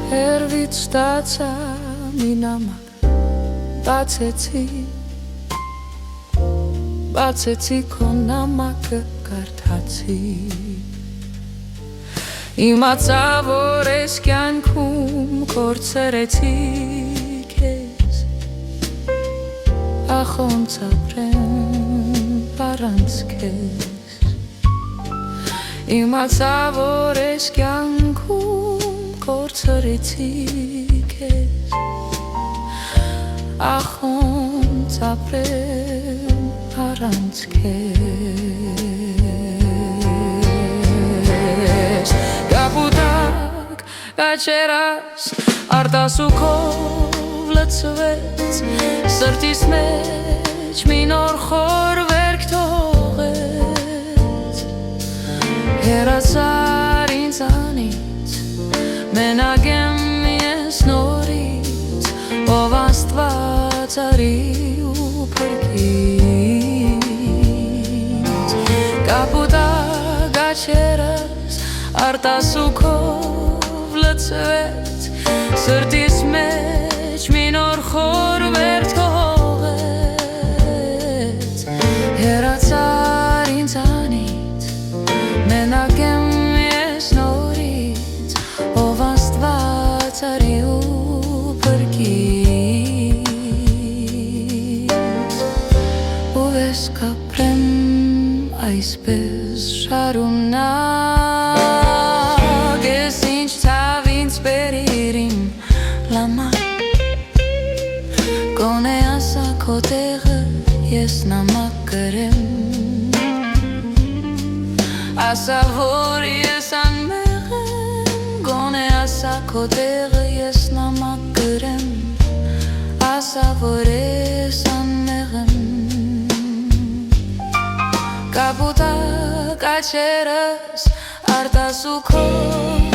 Հերվից ստացա մի նամակ, բացեցի քո նամակը կարդացի, իմացա, որ ես կյանքում կորցրեցի քեզ, ախ ոնց ապրեմ առանց քեզ, իմացա, որ ես կյանքում կորցրեցի քեզ, ախ ոնց ապրեմ առանց քեզ, կապուտակ կաչերաս արտասուքով լցվեց, սրտիս մեջ մի նոր խոր վերք թողեց, հեռացար ինձանից, մենակ եմ ես նորից, ով Աստված արի ու փրկից, կապուտակ կաչերաս արտասուքով լցվեց, սրտիս մեջ մի նոր խոր վերք թողեց, հեռացար ինձանից, մենակ եմ ես նորից, ով Աստված արի ու փրկից, ու ես կապրեմ այսպես շարունակ, ես ինչ ցավ ինձ բերիր իմ լամա, գոնե ասա քո տեղը ես նամակ գրեմ, ասա որ ես անմեղ եմ, գոնե ասա քո տեղը ես նամակ գրեմ, ասա որ ես անմեղ եմ, կապուտակ կաչերաս արտասուքով